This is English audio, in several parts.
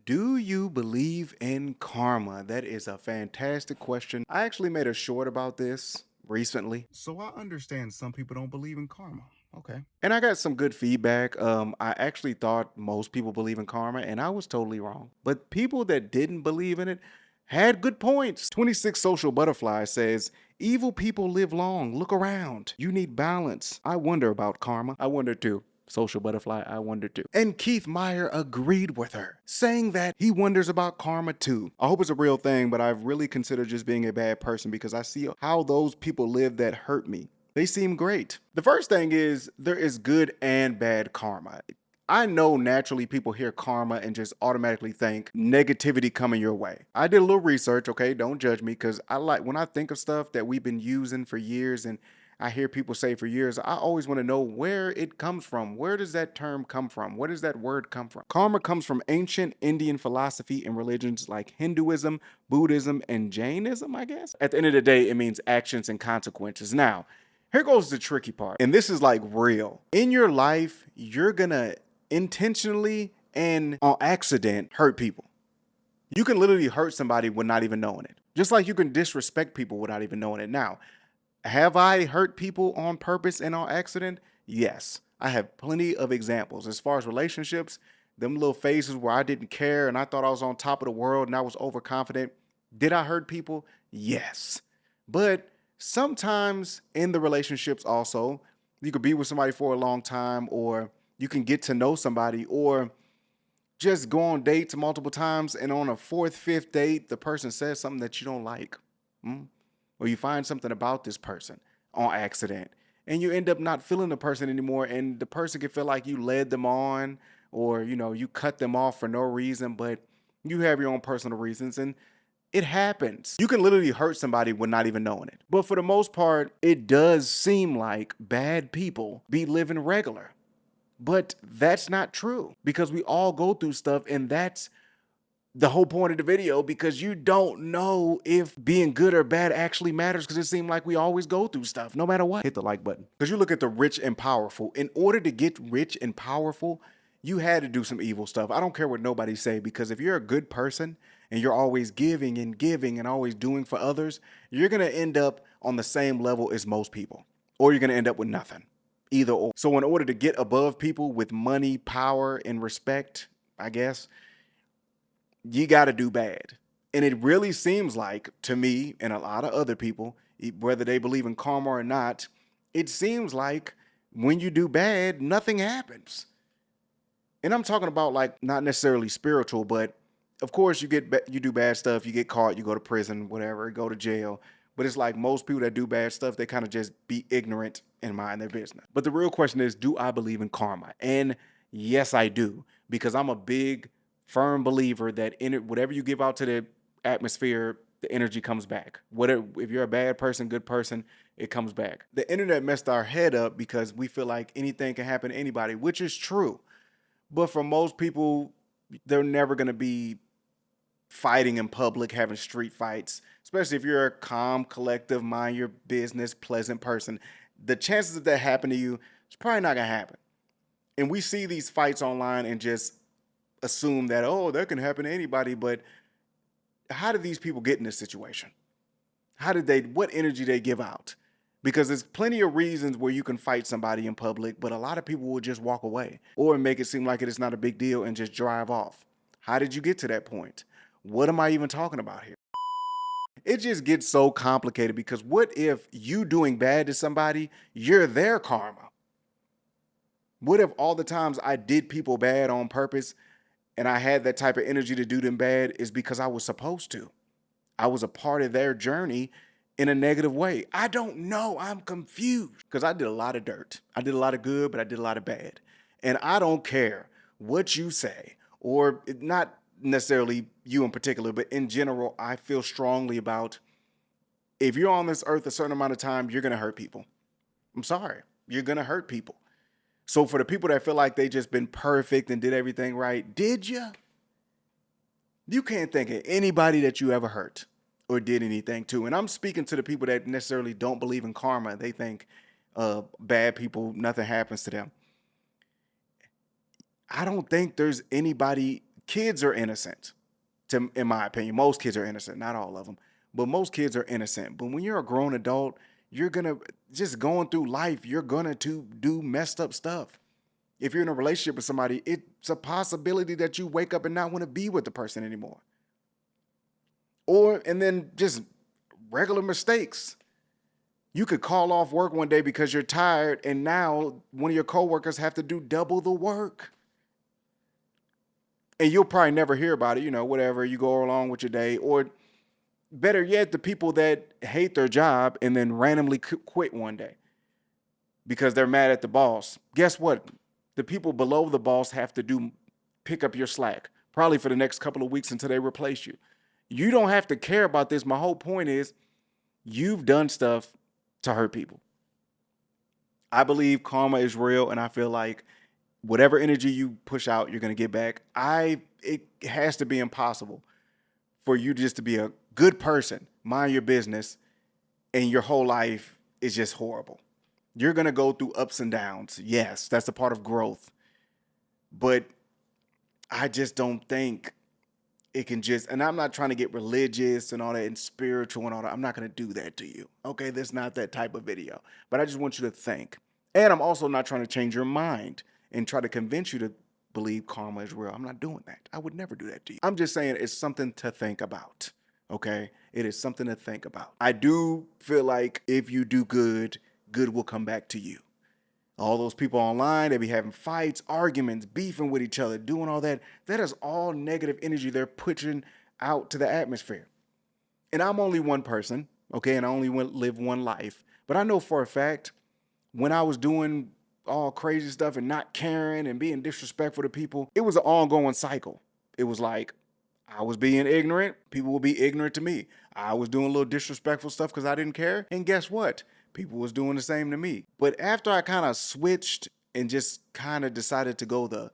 Do you believe in karma? That is a fantastic question. I actually made a short about this recently. So I understand some people don't believe in karma. Okay. And I got some good feedback. I actually thought most people believe in karma, and I was totally wrong. But people that didn't believe in it had good points. 26 Social Butterfly says, evil people live long. Look around. You need balance. I wonder about karma. I wonder too. Social Butterfly, I wonder too. And Keith Meyer agreed with her, saying that he wonders about karma too. I hope it's a real thing, but I've really considered just being a bad person because I see how those people live that hurt me. They seem great. The first thing is there is good and bad karma. I know naturally people hear karma and just automatically think negativity coming your way. I did a little research, okay? Don't judge me because I like when I think of stuff that we've been using for years and I hear people say for years, I always want to know where it comes from. Where does that term come from? Where does that word come from? Karma comes from ancient Indian philosophy and religions like Hinduism, Buddhism, and Jainism, I guess. At the end of the day, it means actions and consequences. Now, here goes the tricky part. And this is like real. In your life, you're gonna intentionally and on accident hurt people. You can literally hurt somebody without not even knowing it. Just like you can disrespect people without even knowing it. Now, have I hurt people on purpose and on accident? Yes. I have plenty of examples. As far as relationships, them little phases where I didn't care and I thought I was on top of the world and I was overconfident. Did I hurt people? Yes. But sometimes in the relationships also, you could be with somebody for a long time, or you can get to know somebody, or just go on dates multiple times, and on a fourth, fifth date, the person says something that you don't like. Mm? Or you find something about this person on accident, and you end up not feeling the person anymore, and the person can feel like you led them on, or you cut them off for no reason, but you have your own personal reasons, and it happens. You can literally hurt somebody with not even knowing it. But for the most part, it does seem like bad people be living regular. But that's not true because we all go through stuff, and that's the whole point of the video, because you don't know if being good or bad actually matters, because it seems like we always go through stuff no matter what. Hit the like button. Because you look at the rich and powerful. In order to get rich and powerful, you had to do some evil stuff. I don't care what nobody say, because if you're a good person and you're always giving and always doing for others, you're going to end up on the same level as most people, or you're going to end up with nothing. Either or. So in order to get above people with money, power, and respect, I guess, you got to do bad. And it really seems like, to me and a lot of other people, whether they believe in karma or not, it seems like when you do bad, nothing happens. And I'm talking about like not necessarily spiritual, but of course you do bad stuff, you get caught, you go to prison, whatever, go to jail. But it's like most people that do bad stuff, they kind of just be ignorant and mind their business. But the real question is, do I believe in karma? And yes, I do, because I'm a big, firm believer that whatever you give out to the atmosphere, the energy comes back. Whatever, if you're a bad person, good person, it comes back. The internet messed our head up because we feel like anything can happen to anybody, which is true. But for most people, they're never going to be fighting in public, having street fights, especially if you're a calm, collective, mind your business, pleasant person. The chances of that happen to you, it's probably not going to happen. And we see these fights online and just assume that, oh, that can happen to anybody. But how did these people get in this situation? What energy they give out? Because there's plenty of reasons where you can fight somebody in public, but a lot of people will just walk away or make it seem like it is not a big deal and just drive off. How did you get to that point? What am I even talking about here? It just gets so complicated, because what if you doing bad to somebody, you're their karma? What if all the times I did people bad on purpose and I had that type of energy to do them bad is because I was supposed to? I was a part of their journey in a negative way. I don't know. I'm confused because I did a lot of dirt. I did a lot of good, but I did a lot of bad. And I don't care what you say, or not necessarily you in particular, but in general, I feel strongly about, if you're on this earth a certain amount of time, you're going to hurt people. I'm sorry. You're going to hurt people. So for the people that feel like they just been perfect and did everything right, did you? You can't think of anybody that you ever hurt or did anything to. And I'm speaking to the people that necessarily don't believe in karma. They think bad people, nothing happens to them. I don't think there's anybody kids are innocent, in my opinion. Most kids are innocent, not all of them, but most kids are innocent. But when you're a grown adult, you're gonna just going through life, you're gonna to do messed up stuff. If you're in a relationship with somebody, it's a possibility that you wake up and not want to be with the person anymore. And then just regular mistakes. You could call off work one day because you're tired, and now one of your coworkers have to do double the work. And you'll probably never hear about it, whatever, you go along with your day. Or better yet, the people that hate their job and then randomly quit one day because they're mad at the boss. Guess what? The people below the boss have to pick up your slack, probably for the next couple of weeks until they replace you. You don't have to care about this. My whole point is you've done stuff to hurt people. I believe karma is real, and I feel like whatever energy you push out, you're going to get back. It has to be impossible for you just to be a good person, mind your business, and your whole life is just horrible. You're going to go through ups and downs. Yes, that's a part of growth. But I just don't think it can and I'm not trying to get religious and all that and spiritual and all that. I'm not going to do that to you. Okay, that's not that type of video. But I just want you to think. And I'm also not trying to change your mind and try to convince you to believe karma is real. I'm not doing that. I would never do that to you. I'm just saying it's something to think about. Okay, it is something to think about. I do feel like if you do good, good will come back to you. All those people online, they be having fights, arguments, beefing with each other, doing all that. That is all negative energy they're pushing out to the atmosphere. And I'm only one person, okay, and I only live one life. But I know for a fact, when I was doing all crazy stuff and not caring and being disrespectful to people, it was an ongoing cycle. It was like I was being ignorant, people would be ignorant to me. I was doing a little disrespectful stuff because I didn't care. And guess what? People was doing the same to me. But after I kind of switched and just kind of decided to go the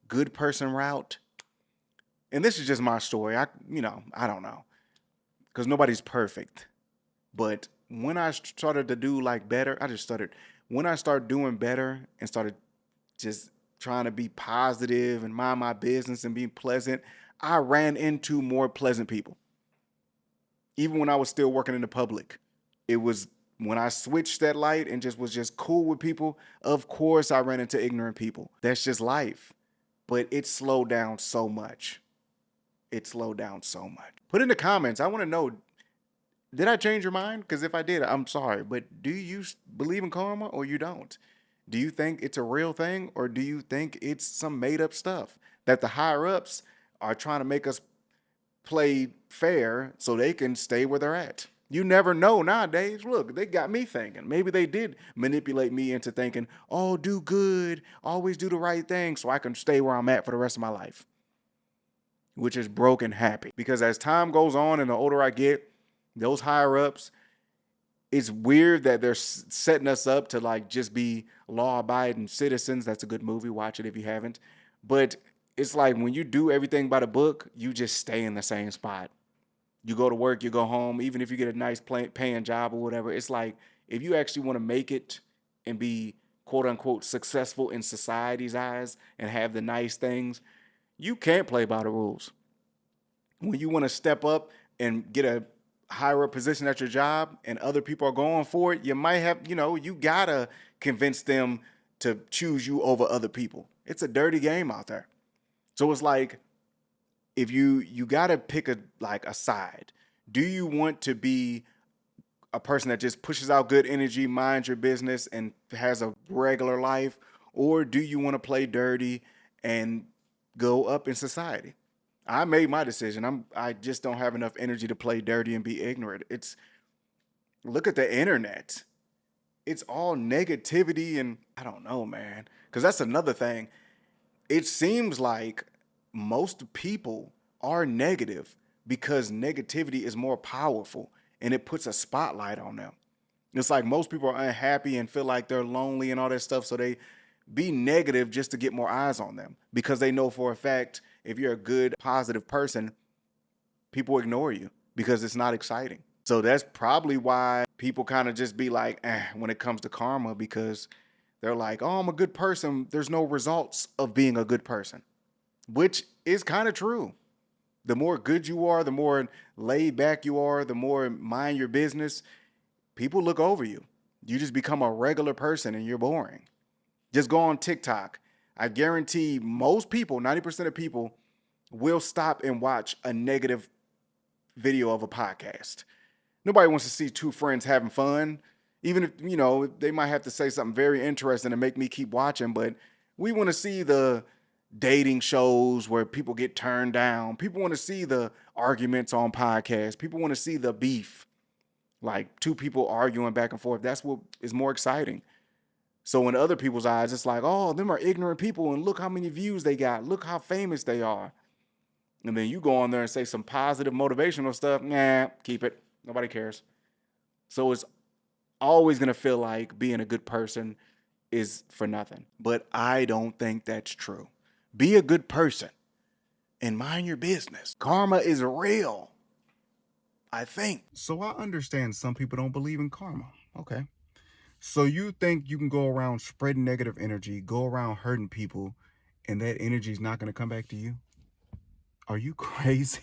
good person route, and this is just my story, I don't know, because nobody's perfect. But when I started to do better, when I started doing better and started just trying to be positive and mind my business and be pleasant, I ran into more pleasant people. Even when I was still working in the public, it was when I switched that light and was just cool with people, of course I ran into ignorant people. That's just life. But it slowed down so much. Put in the comments. I want to know, did I change your mind? Because if I did, I'm sorry. But do you believe in karma or you don't? Do you think it's a real thing or do you think it's some made up stuff that the higher ups are trying to make us play fair so they can stay where they're at? You never know nowadays. Look, they got me thinking. Maybe they did manipulate me into thinking, oh, do good, always do the right thing so I can stay where I'm at for the rest of my life, which is broken happy. Because as time goes on and the older I get, those higher ups, it's weird that they're setting us up to just be law-abiding citizens. That's a good movie. Watch it if you haven't. But it's like when you do everything by the book, you just stay in the same spot. You go to work, you go home, even if you get a nice paying job or whatever. It's like if you actually want to make it and be quote unquote successful in society's eyes and have the nice things, you can't play by the rules. When you want to step up and get a higher up position at your job and other people are going for it, you might have, you gotta convince them to choose you over other people. It's a dirty game out there. So it's like, if you gotta pick a side. Do you want to be a person that just pushes out good energy, minds your business, and has a regular life? Or do you want to play dirty and go up in society? I made my decision. I just don't have enough energy to play dirty and be ignorant. Look at the internet. It's all negativity and I don't know, man. Because that's another thing. It seems like most people are negative because negativity is more powerful and it puts a spotlight on them. It's like most people are unhappy and feel like they're lonely and all that stuff. So they be negative just to get more eyes on them because they know for a fact if you're a good, positive person, people ignore you because it's not exciting. So that's probably why people kind of just be like, when it comes to karma, because they're like, oh, I'm a good person. There's no results of being a good person, which is kind of true. The more good you are, the more laid back you are, the more mind your business, people look over you. You just become a regular person and you're boring. Just go on TikTok. I guarantee most people, 90% of people, will stop and watch a negative video of a podcast. Nobody wants to see two friends having fun. Even if, they might have to say something very interesting to make me keep watching, but we want to see the dating shows where people get turned down. People want to see the arguments on podcasts. People want to see the beef, like two people arguing back and forth. That's what is more exciting. So in other people's eyes, it's like, oh, them are ignorant people, and look how many views they got. Look how famous they are. And then you go on there and say some positive motivational stuff. Nah, keep it. Nobody cares. So it's always going to feel like being a good person is for nothing. But I don't think that's true. Be a good person and mind your business. Karma is real, I think. So I understand some people don't believe in karma. Okay. So you think you can go around spreading negative energy, go around hurting people, and that energy is not going to come back to you? Are you crazy?